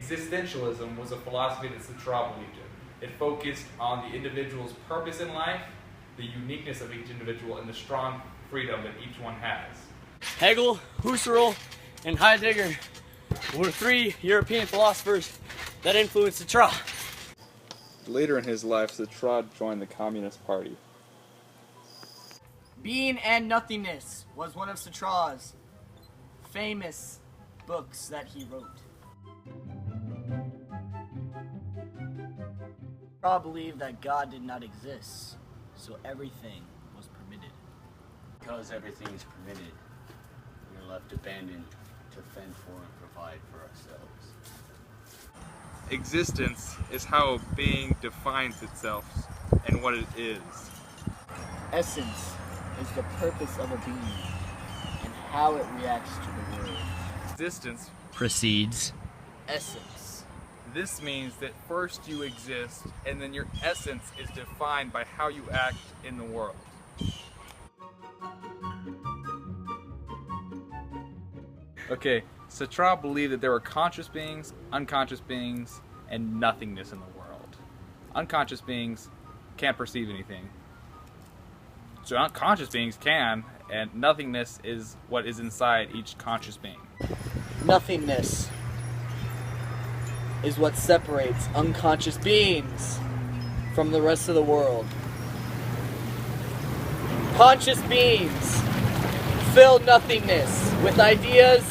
Existentialism was a philosophy that Sartre believed in. It focused on the individual's purpose in life, the uniqueness of each individual, and the strong freedom that each one has. Hegel, Husserl, and Heidegger were three European philosophers that influenced Sartre. Later in his life, Sartre joined the Communist Party. Being and Nothingness was one of Sartre's famous books that he wrote. Sartre believed that God did not exist, so everything was permitted. Because everything is permitted, we are left abandoned to fend for and provide for ourselves. Existence is how a being defines itself and what it is. Essence is the purpose of a being and how it reacts to the world. Existence Precedes Essence. This means that first you exist, and then your essence is defined by how you act in the world. Okay, Sartre believed that there were conscious beings, unconscious beings, and nothingness in the world. Unconscious beings can't perceive anything. So unconscious beings can, and nothingness is what is inside each conscious being. Nothingness is what separates unconscious beings from the rest of the world. Conscious beings fill nothingness with ideas,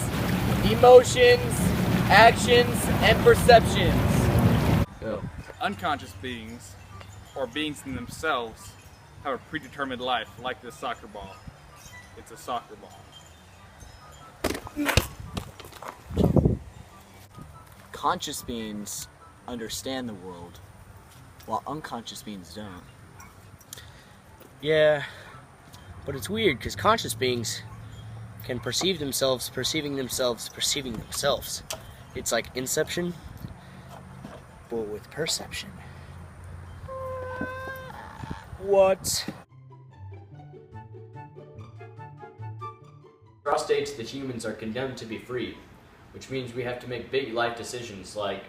emotions, actions, and perceptions. Unconscious beings, or beings in themselves, have a predetermined life, like this soccer ball. It's a soccer ball. Conscious beings understand the world, while unconscious beings don't. Yeah, but it's weird because conscious beings can perceive themselves, perceiving themselves, perceiving themselves. It's like Inception, but with perception. What? Sartre states that humans are condemned to be free, which means we have to make big life decisions like,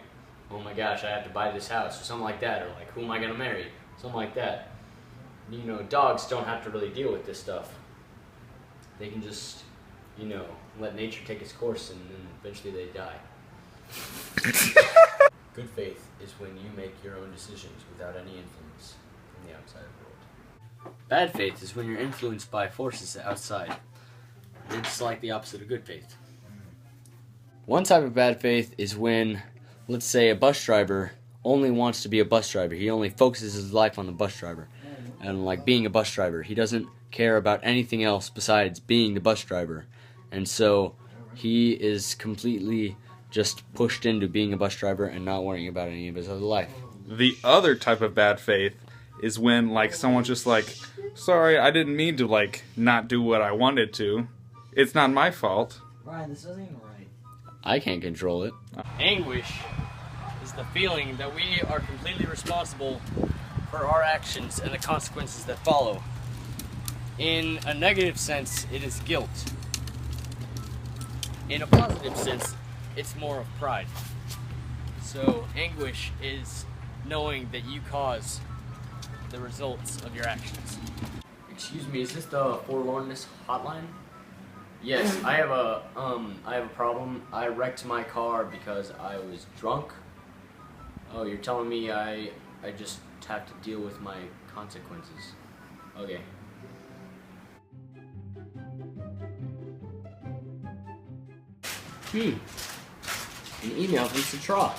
oh my gosh, I have to buy this house, or something like that, or like, who am I going to marry, something like that. You know, dogs don't have to really deal with this stuff. They can just, you know, let nature take its course and then eventually they die. Good faith is when you make your own decisions without any influence from the outside world. Bad faith is when you're influenced by forces outside. It's like the opposite of good faith. One type of bad faith is when, let's say, a bus driver only wants to be a bus driver. He only focuses his life on the bus driver and like being a bus driver. He doesn't care about anything else besides being the bus driver. And so he is completely just pushed into being a bus driver and not worrying about any of his other life. The other type of bad faith is when, like, someone's just like, sorry, I didn't mean to, like, not do what I wanted to. It's not my fault. Ryan, this isn't even right. I can't control it. Anguish is the feeling that we are completely responsible for our actions and the consequences that follow. In a negative sense, it is guilt. In a positive sense, it's more of pride. So anguish is knowing that you cause the results of your actions. Excuse me, is this the forlornness hotline? Yes, I have a problem. I wrecked my car because I was drunk. Oh, you're telling me I just have to deal with my consequences. Okay. An email from Sartre.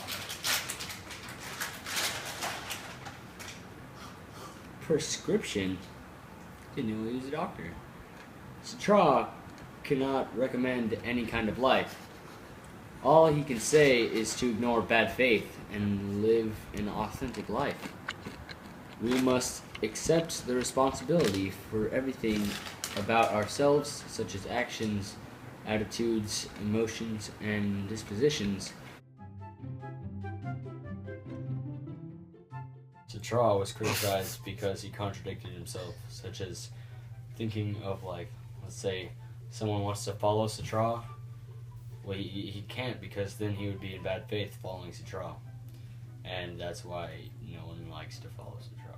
Prescription? Didn't know he was a doctor. Sartre cannot recommend any kind of life. All he can say is to ignore bad faith and live an authentic life. We must accept the responsibility for everything about ourselves, such as actions, attitudes, emotions, and dispositions. Sartre was criticized because he contradicted himself, such as thinking of, like, let's say someone wants to follow Sartre. Well, he can't, because then he would be in bad faith following Sartre. And that's why no one likes to follow Sartre.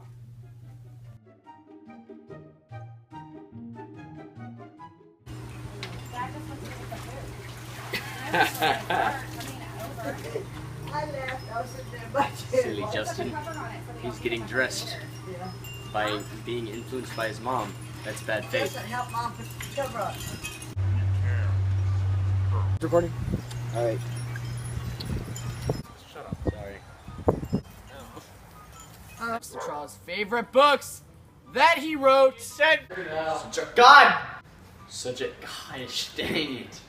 I left. I was sitting there by Silly Justin. He's getting dressed by being influenced by his mom. That's bad faith. Doesn't help Mom put the cover on. Recording? Alright. Shut up. Sorry. Sartre's favorite books that he wrote. Such a god! Such a gosh dang it.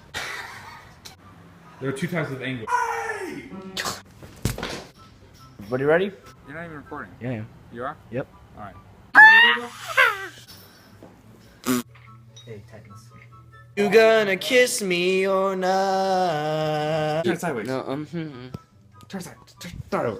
There are two types of anguish. Everybody ready? You're not even recording. Yeah, yeah. You are? Yep. Alright. Hey, tightness. You gonna kiss me or not? Turn sideways. No, Turn side. Start over.